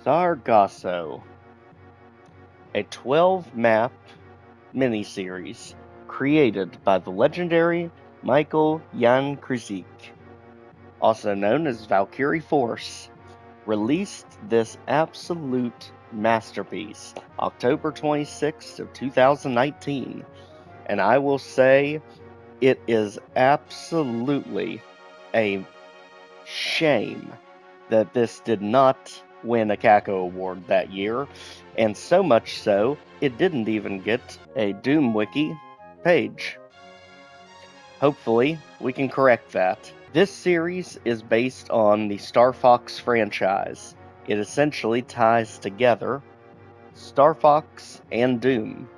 Sargasso, a 12-map miniseries created by the legendary Michael Jan Krzyk, also known as Valkiriforce, released this absolute masterpiece October 26th of 2019, and I will say it is absolutely a shame that this did not win a CACO award that year, and so much so, it didn't even get a Doom Wiki page. Hopefully, we can correct that. This series is based on the Star Fox franchise. It essentially ties together Star Fox and Doom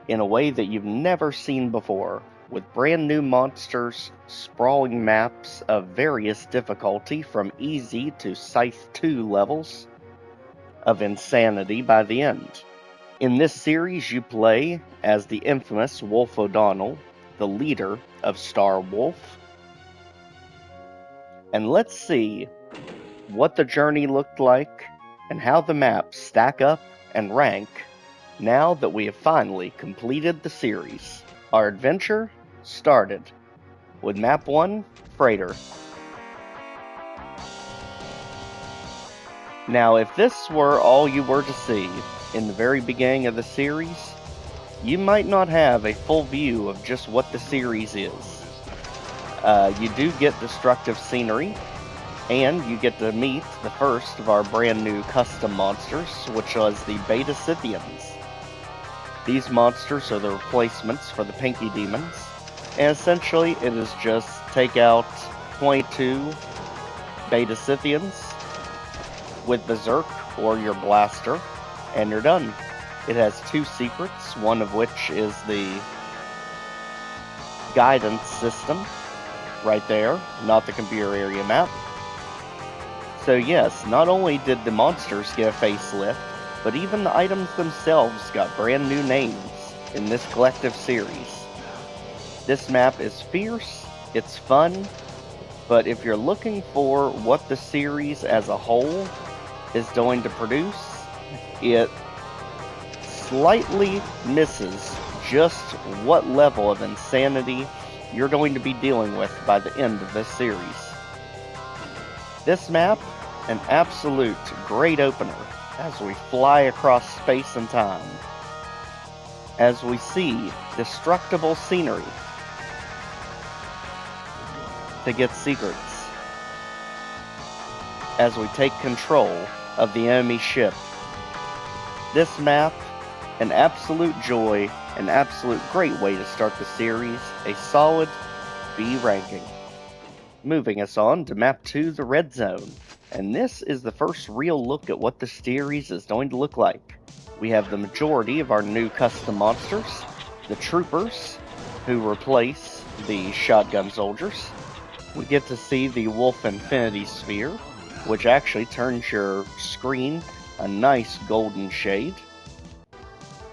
in a way that you've never seen before, with brand new monsters, sprawling maps of various difficulty from easy to Scythe 2 levels of insanity by the end. In this series, you play as the infamous Wolf O'Donnell, the leader of Star Wolf. And let's see what the journey looked like and how the maps stack up and rank now that we have finally completed the series. Our adventure started with Map 1, Freighter. Now, if this were all you were to see in the very beginning of the series, you might not have a full view of just what the series is. You do get destructive scenery, and you get to meet the first of our brand new custom monsters, which was the Beta Scythians. These monsters are the replacements for the Pinky Demons, and essentially it is just take out 22 Beta Scythians with Berserk or your blaster, and you're done. It has two secrets, one of which is the guidance system, right there, not the computer area map. So yes, not only did the monsters get a facelift, but even the items themselves got brand new names in this collective series. This map is fierce, it's fun, but if you're looking for what the series as a whole is going to produce, it slightly misses just what level of insanity you're going to be dealing with by the end of this series. This map, an absolute great opener as we fly across space and time, as we see destructible scenery to get secrets, as we take control of the enemy ship. This map, an absolute joy, an absolute great way to start the series, a solid B ranking. Moving us on to Map 2, the Red Zone. And this is the first real look at what the series is going to look like. We have the majority of our new custom monsters, the Troopers, who replace the Shotgun Soldiers. We get to see the Wolf Infinity Sphere, which actually turns your screen a nice golden shade.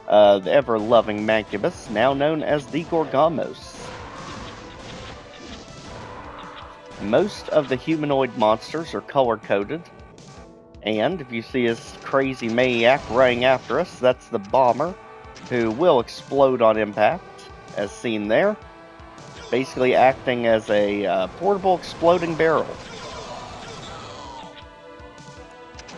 The ever-loving Mancubus, now known as the Gorgamos. Most of the humanoid monsters are color-coded, and if you see this crazy maniac running after us, that's the Bomber, who will explode on impact, as seen there, basically acting as a portable exploding barrel.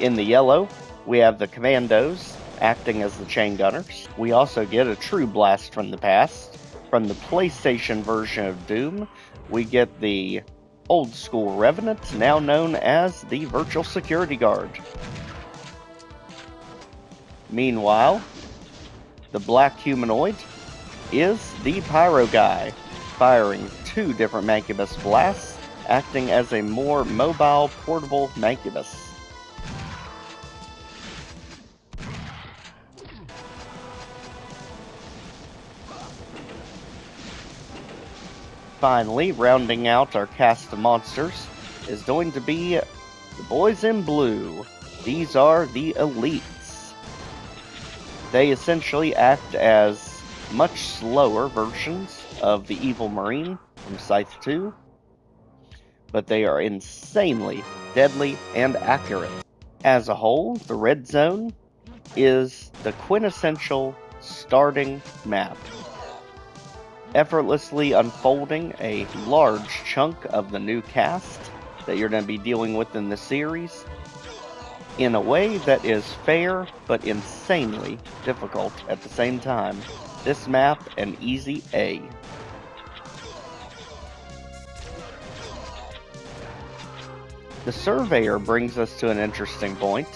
In the yellow, we have the Commandos, acting as the chain gunners. We also get a true blast from the past. From the PlayStation version of Doom, we get the old school Revenant, now known as the Virtual Security Guard. Meanwhile, the black humanoid is the Pyro Guy, firing two different Mancubus blasts, acting as a more mobile, portable Mancubus. Finally, rounding out our cast of monsters is going to be the boys in blue. These are the elites. They essentially act as much slower versions of the Evil Marine from Scythe 2, but they are insanely deadly and accurate. As a whole, the red zone is the quintessential starting map, effortlessly unfolding a large chunk of the new cast that you're going to be dealing with in the series in a way that is fair but insanely difficult at the same time. This map an easy A. The Surveyor brings us to an interesting point,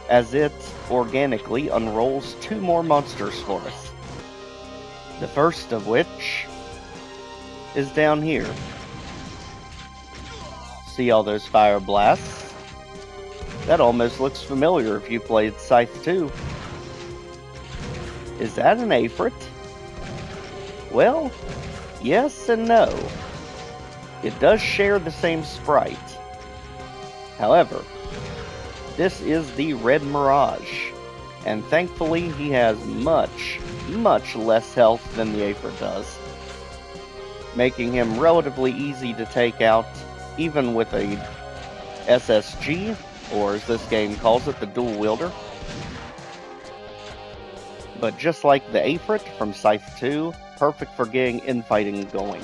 as it organically unrolls two more monsters for us. The first of which is down here. See all those fire blasts? That almost looks familiar if you played Scythe 2. Is that an Aphrit? Well, yes and no. It does share the same sprite. However, this is the Red Mirage, and thankfully he has much less health than the Aphrit does, making him relatively easy to take out even with a SSG, or as this game calls it, the Dual Wielder. But just like the Aphrit from Scythe 2, perfect for getting infighting going.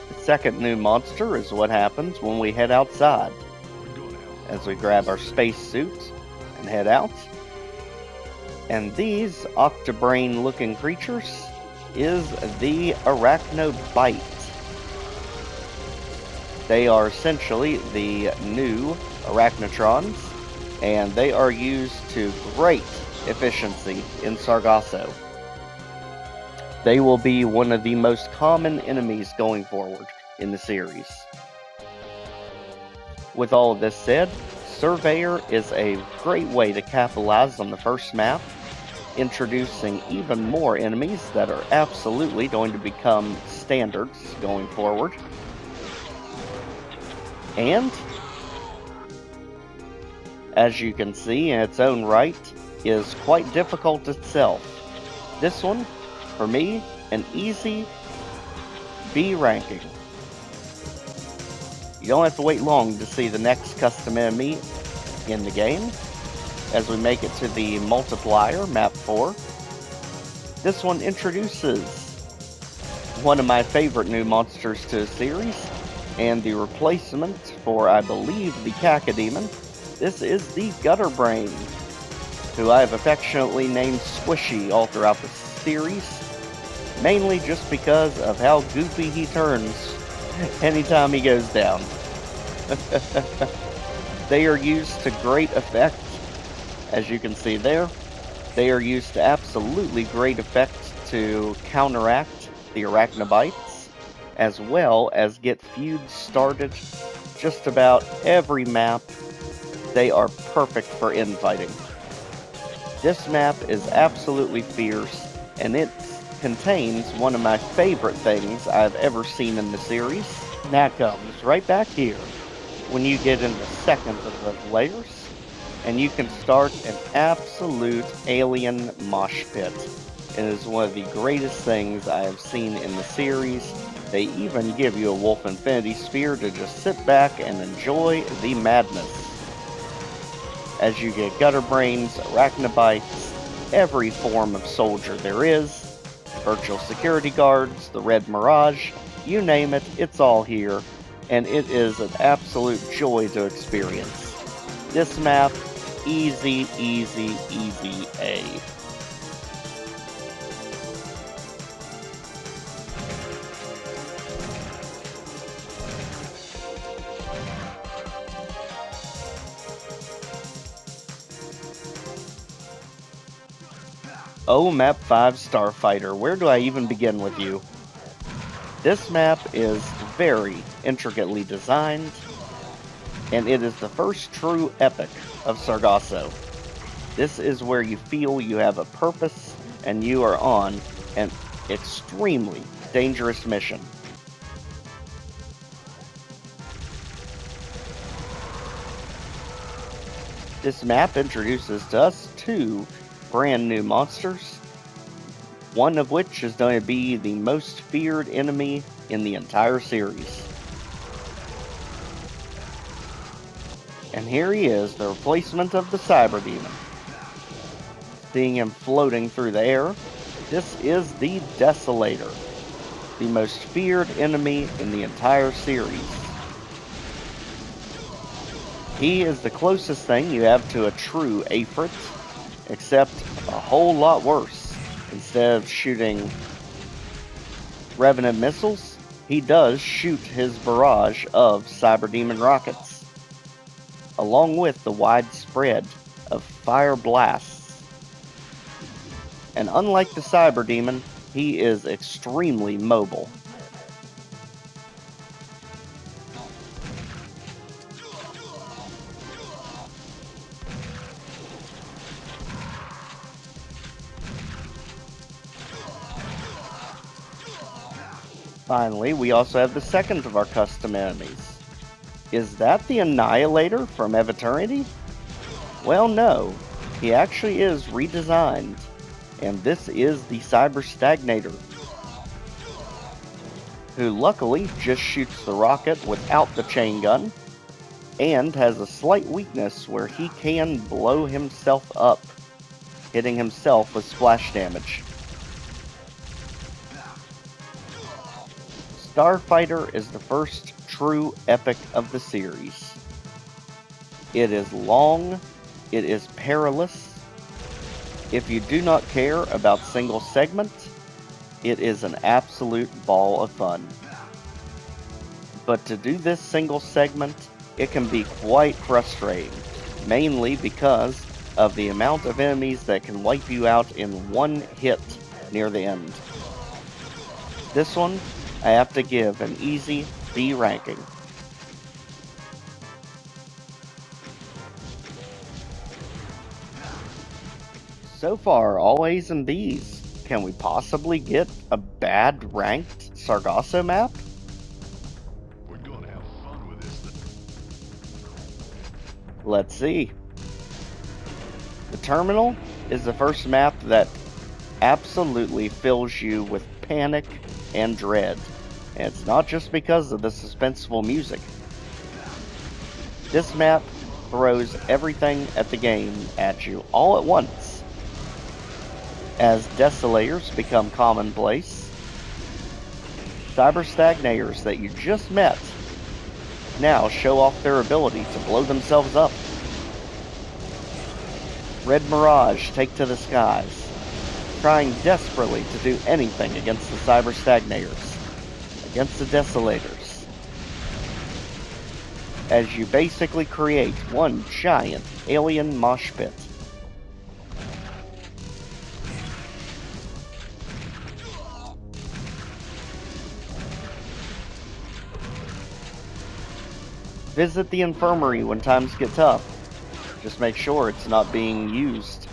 The second new monster is what happens when we head outside, as we grab our spacesuit and head out. And these octobrain looking creatures is the Arachnobite. They are essentially the new Arachnotrons, and they are used to great efficiency in Sargasso. They will be one of the most common enemies going forward in the series. With all of this said, Surveyor is a great way to capitalize on the first map, introducing even more enemies that are absolutely going to become standards going forward. And, as you can see in its own right, is quite difficult itself. This one, for me, an easy B ranking. You don't have to wait long to see the next custom enemy in the game, as we make it to the Multiplier, map 4. This one introduces one of my favorite new monsters to the series, and the replacement for, I believe, the Cacodemon. This is the Gutterbrain, who I have affectionately named Squishy all throughout the series, mainly just because of how goofy he turns anytime he goes down. They are used to great effect, as you can see there. They are used to absolutely great effect to counteract the Arachnobites, as well as get feuds started just about every map. They are perfect for infighting. This map is absolutely fierce, and it contains one of my favorite things I've ever seen in the series. And that comes right back here, when you get into the second of those layers, and you can start an absolute alien mosh pit. It is one of the greatest things I have seen in the series. They even give you a Wolf Infinity Sphere to just sit back and enjoy the madness. As you get Gutterbrains, Arachnobites, every form of soldier there is, virtual security guards, the Red Mirage, you name it, it's all here, and it is an absolute joy to experience. This map, easy A. Oh, Map 5 Starfighter, where do I even begin with you? This map is very intricately designed, and it is the first true epic of Sargasso. This is where you feel you have a purpose, and you are on an extremely dangerous mission. This map introduces to us two brand new monsters, one of which is going to be the most feared enemy in the entire series. And And here he is, the replacement of the Cyber Demon. Seeing him floating through the air, this is the Desolator, the most feared enemy in the entire series. He is the closest thing you have to a true Aphrit, except a whole lot worse. Instead of shooting Revenant missiles, he does shoot his barrage of Cyber Demon rockets, along with the widespread of fire blasts. And unlike the Cyber Demon, he is extremely mobile. Finally, we also have the second of our custom enemies. Is that the Annihilator from Eviternity? Well, no. He actually is redesigned, and this is the Cyber Stagnator, who luckily just shoots the rocket without the chain gun, and has a slight weakness where he can blow himself up, hitting himself with splash damage. Starfighter is the first true epic of the series. It is long, it is perilous. If you do not care about single segment, it is an absolute ball of fun. But to do this single segment, it can be quite frustrating, mainly because of the amount of enemies that can wipe you out in one hit near the end. This one, I have to give an easy B ranking. So far, all A's and B's. Can we possibly get a bad ranked Sargasso map? We're gonna have fun with this thing. Let's see. The Terminal is the first map that absolutely fills you with panic and dread. And it's not just because of the suspenseful music. This map throws everything at the game at you all at once. As Desolators become commonplace, Cyber Stagnators that you just met now show off their ability to blow themselves up. Red Mirage take to the skies, trying desperately to do anything against the Cyber Stagnators, against the Desolators, as you basically create one giant alien mosh pit. Visit the infirmary when times get tough. Just make sure it's not being used.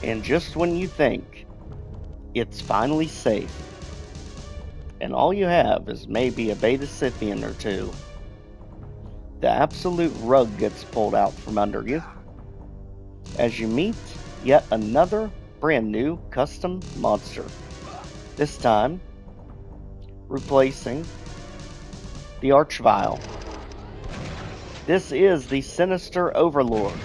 And just when you think it's finally safe, and all you have is maybe a Beta Scythian or two, the absolute rug gets pulled out from under you as you meet yet another brand new custom monster. This time, replacing the Archvile. This is the Sinister Overlord.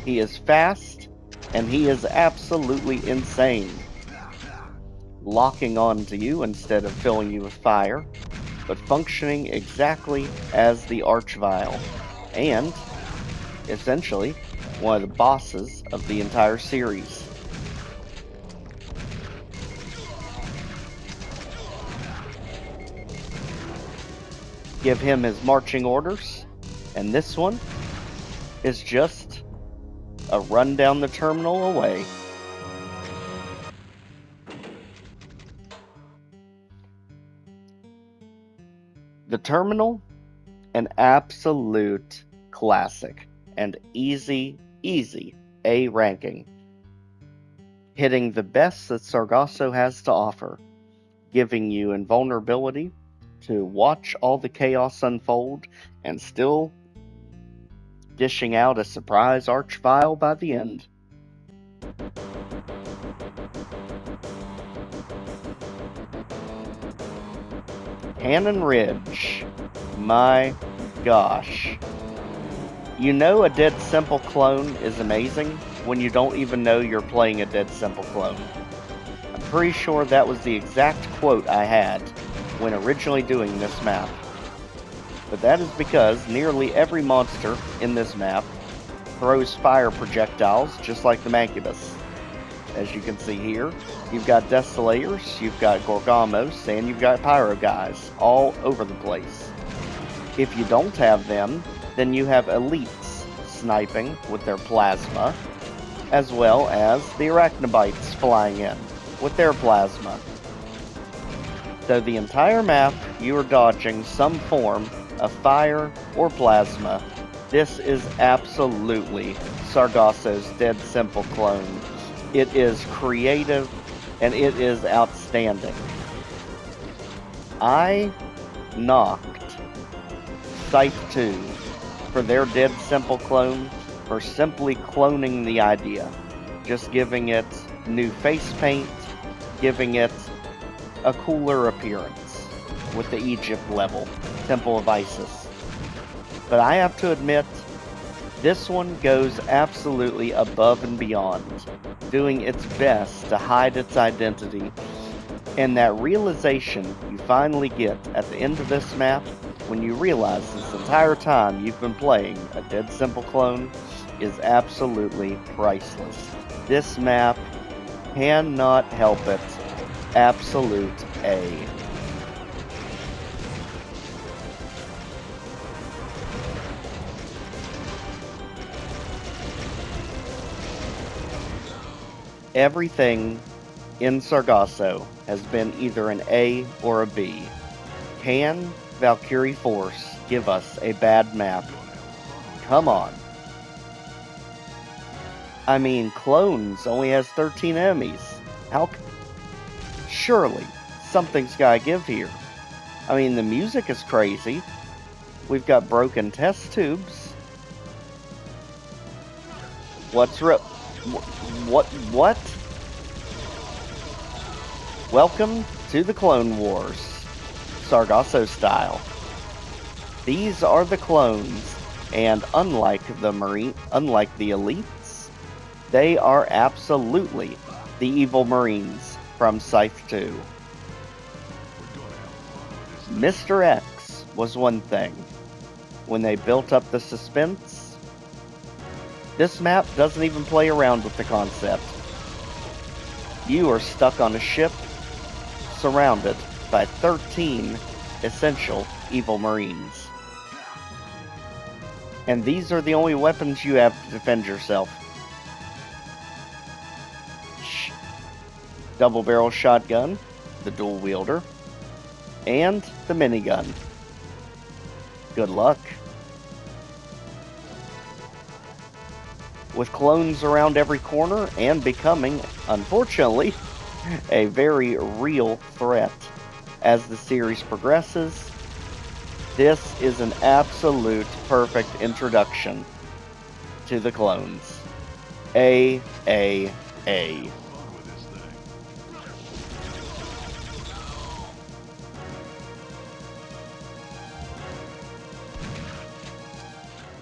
He is fast, and he is absolutely insane, locking onto you instead of filling you with fire, but functioning exactly as the Archvile, and essentially one of the bosses of the entire series. Give him his marching orders, and this one is just a run down the terminal away. The Terminal, an absolute classic, and easy A ranking, hitting the best that Sargasso has to offer, giving you invulnerability to watch all the chaos unfold, and still dishing out a surprise Archvile by the end. Cannon Ridge. My gosh. You know a Dead Simple clone is amazing when you don't even know you're playing a Dead Simple clone. I'm pretty sure that was the exact quote I had when originally doing this map. But that is because nearly every monster in this map throws fire projectiles just like the Mancubus. As you can see here, you've got Desolators, you've got Gorgamos, and you've got Pyro guys all over the place. If you don't have them, then you have elites sniping with their plasma, as well as the Arachnobites flying in with their plasma. So the entire map, you are dodging some form of fire or plasma. This is absolutely Sargasso's Dead Simple clone. It is creative and it is outstanding. I knocked Scythe 2 for their Dead Simple clone for simply cloning the idea. Just giving it new face paint, giving it a cooler appearance with the Egypt level, Temple of Isis. But I have to admit, this one goes absolutely above and beyond, doing its best to hide its identity, and that realization you finally get at the end of this map when you realize this entire time you've been playing a Dead Simple clone is absolutely priceless. This map cannot help it. Absolute A. Everything in Sargasso has been either an A or a B. Can Valkiriforce give us a bad map? Come on. I mean, Clones only has 13 enemies. Surely, something's gotta give here. I mean, the music is crazy. We've got broken test tubes. What? Welcome to the Clone Wars, Sargasso style. These are the clones, and unlike the elites, they are absolutely the evil Marines from Scythe 2. Mr. X was one thing. When they built up the suspense, this map doesn't even play around with the concept. You are stuck on a ship, surrounded by 13 essential evil Marines. And these are the only weapons you have to defend yourself. Double barrel shotgun, the dual wielder, and the minigun. Good luck. With clones around every corner and becoming, unfortunately, a very real threat as the series progresses, this is an absolute perfect introduction to the clones. A.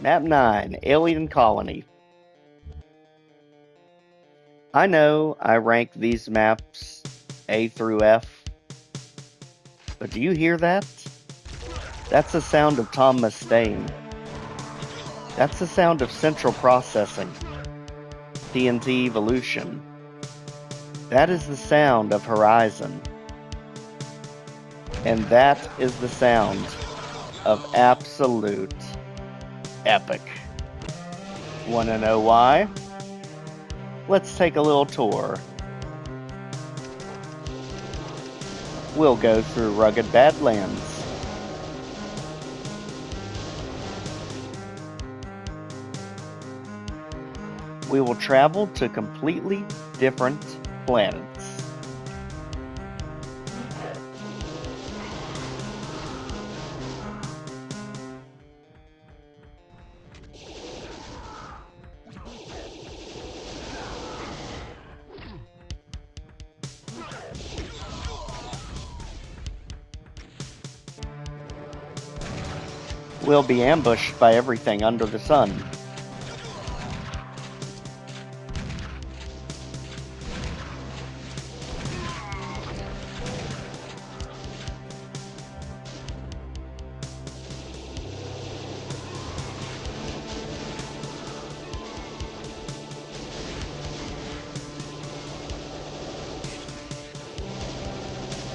Map 9, Alien Colony. I know I rank these maps A through F, but do you hear that? That's the sound of Tom Mustaine. That's the sound of central processing. TNT evolution. That is the sound of Horizon. And that is the sound of absolute epic. Wanna know why? Let's take a little tour. We'll go through rugged Badlands. We will travel to completely different planets. We'll be ambushed by everything under the sun.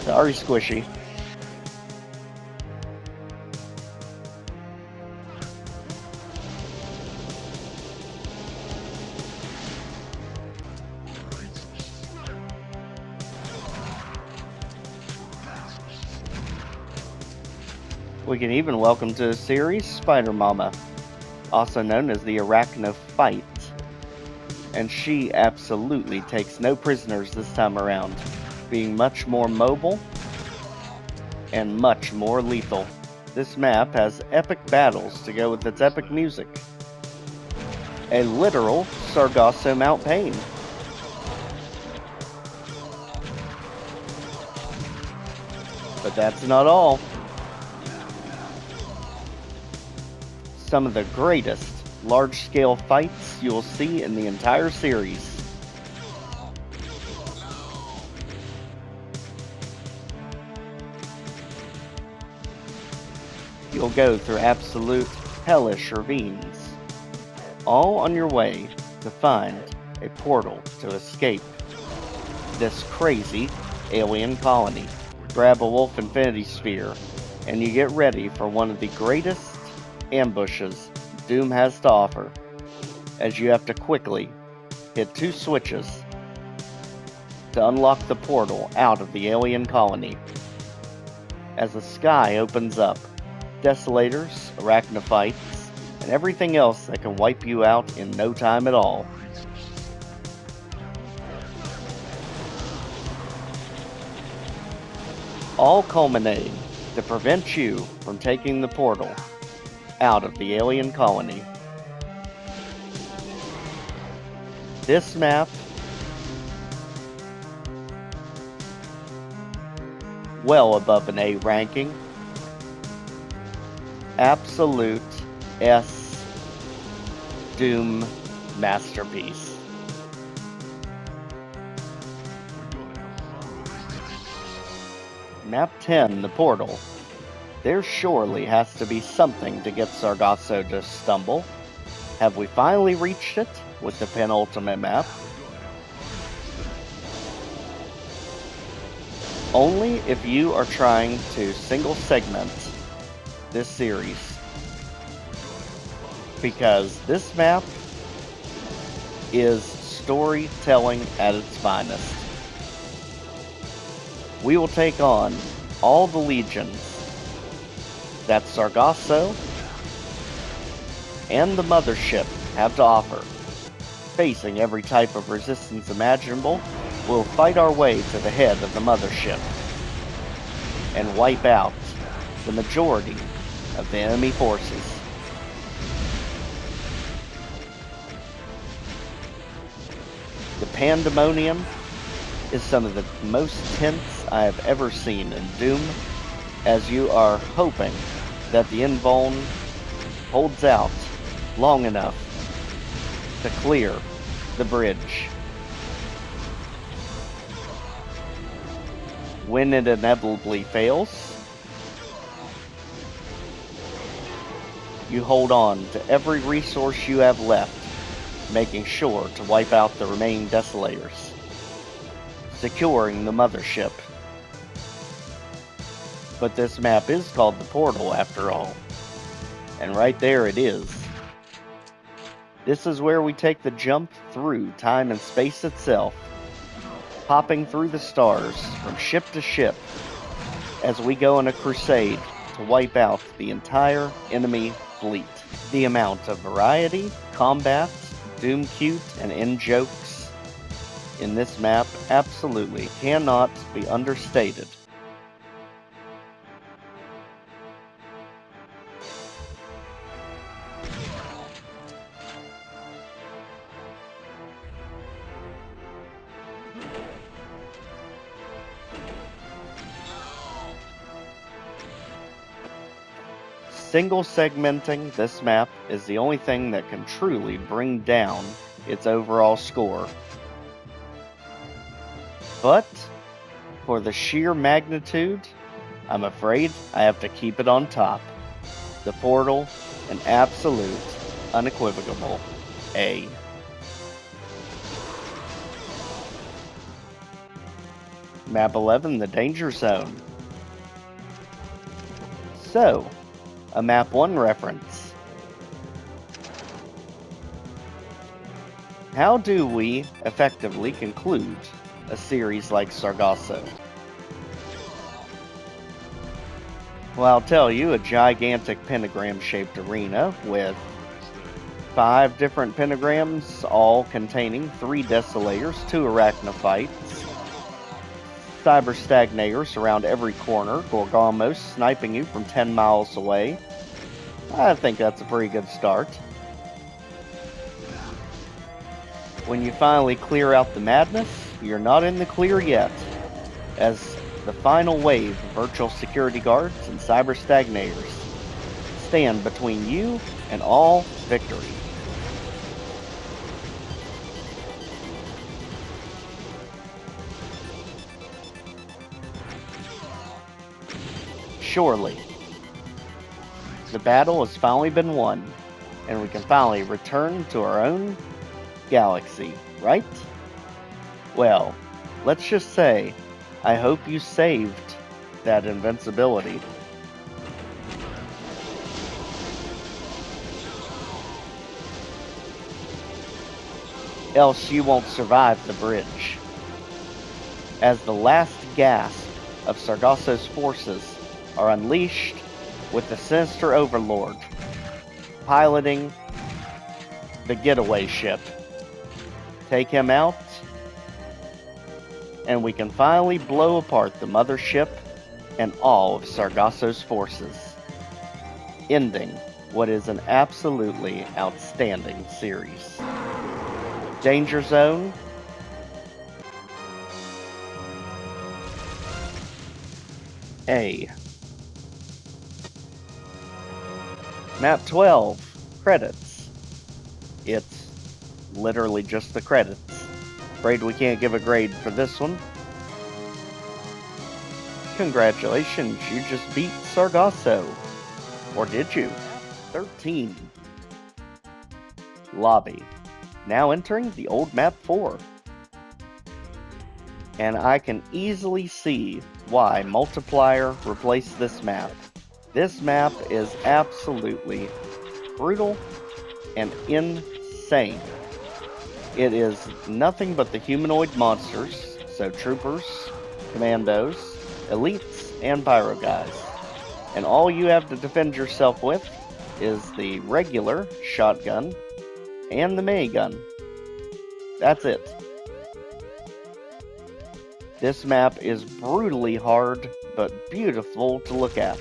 Sorry, Squishy. We can even welcome to the series Spider Mama, also known as the Arachno Fight. And she absolutely takes no prisoners this time around, being much more mobile and much more lethal. This map has epic battles to go with its epic music. A literal Sargasso Mount Pain. But that's not all. Some of the greatest large-scale fights you will see in the entire series. You'll go through absolute hellish ravines, all on your way to find a portal to escape this crazy alien colony. Grab a Wolf Infinity Sphere, and you get ready for one of the greatest ambushes Doom has to offer, as you have to quickly hit 2 switches to unlock the portal out of the alien colony. As the sky opens up, desolators, arachnophytes, and everything else that can wipe you out in no time at all. All culminating to prevent you from taking the portal out of the alien colony. This map well above an A ranking. Absolute S Doom masterpiece. Map 10, the portal. There surely has to be something to get Sargasso to stumble. Have we finally reached it with the penultimate map? Only if you are trying to single segment this series. Because this map is storytelling at its finest. We will take on all the legions that Sargasso and the Mothership have to offer. Facing every type of resistance imaginable, we'll fight our way to the head of the Mothership and wipe out the majority of the enemy forces. The pandemonium is some of the most tense I have ever seen in Doom, as you are hoping that the Invuln holds out long enough to clear the bridge. When it inevitably fails, you hold on to every resource you have left, making sure to wipe out the remaining desolators, securing the Mothership. But this map is called the Portal after all, and right there it is. This is where we take the jump through time and space itself, hopping through the stars from ship to ship as we go on a crusade to wipe out the entire enemy fleet. The amount of variety, combat, Doom cute, and in-jokes in this map absolutely cannot be understated. Single segmenting this map is the only thing that can truly bring down its overall score. But for the sheer magnitude, I'm afraid I have to keep it on top. The Portal, an absolute, unequivocal A. Map 11, the Danger Zone. So, a Map 1 reference. How do we effectively conclude a series like Sargasso? Well, I'll tell you, a gigantic pentagram-shaped arena with 5 different pentagrams, all containing 3 desolators, 2 arachnophytes, cyber stagnators around every corner, Gorgamos sniping you from 10 miles away. I think that's a pretty good start. When you finally clear out the madness, you're not in the clear yet, as the final wave of virtual security guards and cyber stagnators stand between you and all victory. Surely, the battle has finally been won, and we can finally return to our own galaxy, right? Well, let's just say, I hope you saved that invincibility. Else you won't survive the bridge. As the last gasp of Sargasso's forces are unleashed with the sinister Overlord piloting the getaway ship. Take him out, and we can finally blow apart the mothership and all of Sargasso's forces, ending what is an absolutely outstanding series. Danger Zone. A. Map 12. Credits. It's literally just the credits. Afraid we can't give a grade for this one. Congratulations, you just beat Sargasso. Or did you? 13. Lobby. Now entering the old map 4. And I can easily see why Multiplier replaced this map. This map is absolutely brutal and insane. It is nothing but the humanoid monsters, so troopers, commandos, elites, and pyro guys. And all you have to defend yourself with is the regular shotgun and the minigun. That's it. This map is brutally hard, but beautiful to look at.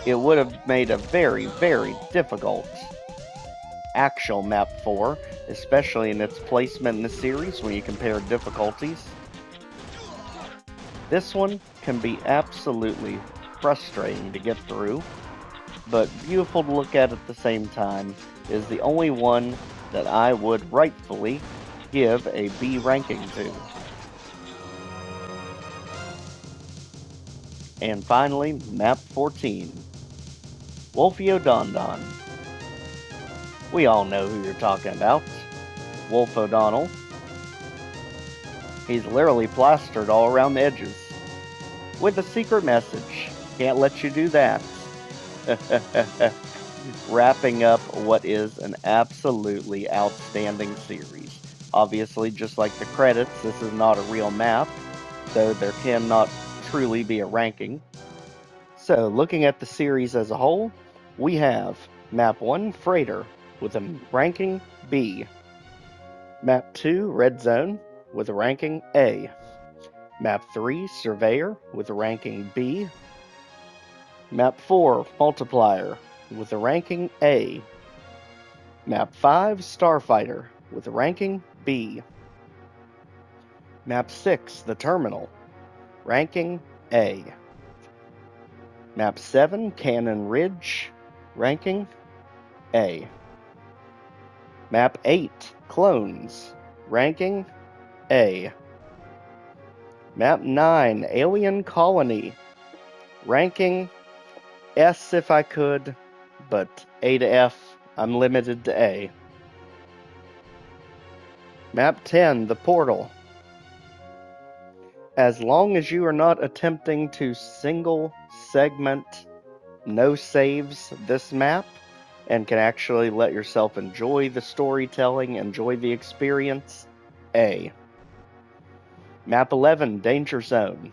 It would have made a very, very difficult actual map 4, especially in its placement in the series when you compare difficulties. This one can be absolutely frustrating to get through, but beautiful to look at the same time. Is the only one that I would rightfully give a B ranking to. And finally, map 14. Wolfy O'Dondon. We all know who you're talking about. Wolf O'Donnell. He's literally plastered all around the edges. With a secret message. Can't let you do that. Wrapping up what is an absolutely outstanding series. Obviously, just like the credits, this is not a real map, so there cannot truly be a ranking. So, looking at the series as a whole, we have Map 1, Freighter, with a ranking B. Map 2, Red Zone, with a ranking A. Map 3, Surveyor, with a ranking B. Map 4, Multiplier, with a ranking A. Map 5, Starfighter, with a ranking B. Map 6, The Terminal, ranking A. Map 7, Cannon Ridge, ranking A. Map 8, Clones, ranking A. Map 9, Alien Colony, ranking S if I could, but A to F, I'm limited to A. Map 10, The Portal. As long as you are not attempting to single segment no saves this map, and can actually let yourself enjoy the storytelling, enjoy the experience, A. Map 11, Danger Zone.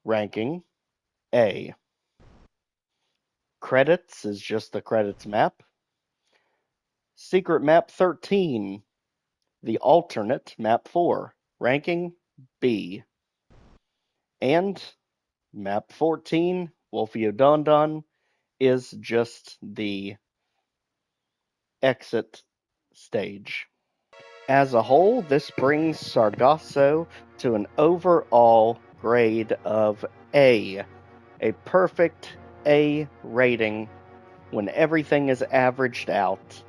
Ranking A. Credits is just the credits map. Secret Map 13, the alternate Map 4. Ranking B. And Map 14, Wolfy is just the exit stage. As a whole, this brings Sargasso to an overall grade of A perfect A rating when everything is averaged out.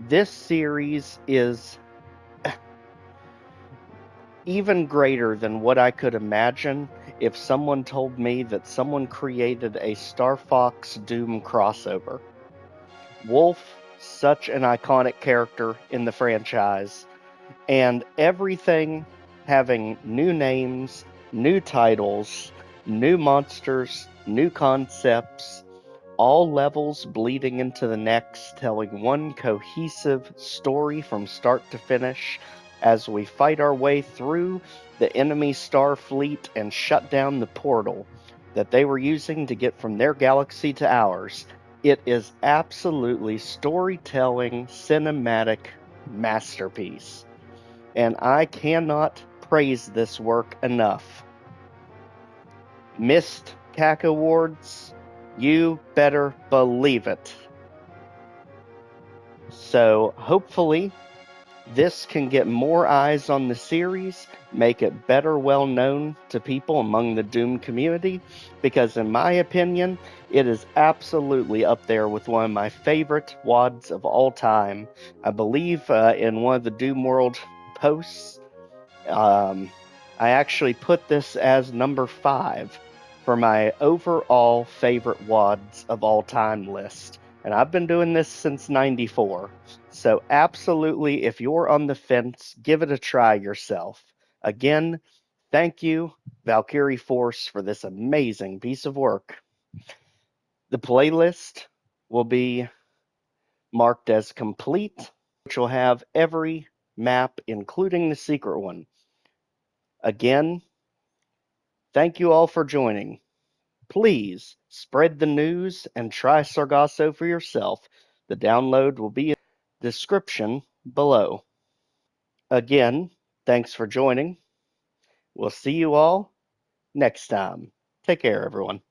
This series is even greater than what I could imagine if someone told me that someone created a Star Fox Doom crossover. Wolf, such an iconic character in the franchise, and everything having new names, new titles, new monsters, new concepts, all levels bleeding into the next, telling one cohesive story from start to finish as we fight our way through the enemy star fleet and shut down the portal that they were using to get from their galaxy to ours. It is absolutely storytelling, cinematic masterpiece, and I cannot praise this work enough. Missed CAC Awards, you better believe it. So hopefully this can get more eyes on the series, make it better well known to people among the Doom community, because in my opinion, it is absolutely up there with one of my favorite WADs of all time. I believe in one of the Doom World posts, I actually put this as number 5 for my overall favorite WADs of all time list. And I've been doing this since '94. So absolutely, if you're on the fence, give it a try yourself. Again, thank you, Valkiriforce, for this amazing piece of work. The playlist will be marked as complete, which will have every map, including the secret one. Again, thank you all for joining. Please spread the news and try Sargasso for yourself. The download will be in the description below. Again, thanks for joining. We'll see you all next time. Take care, everyone.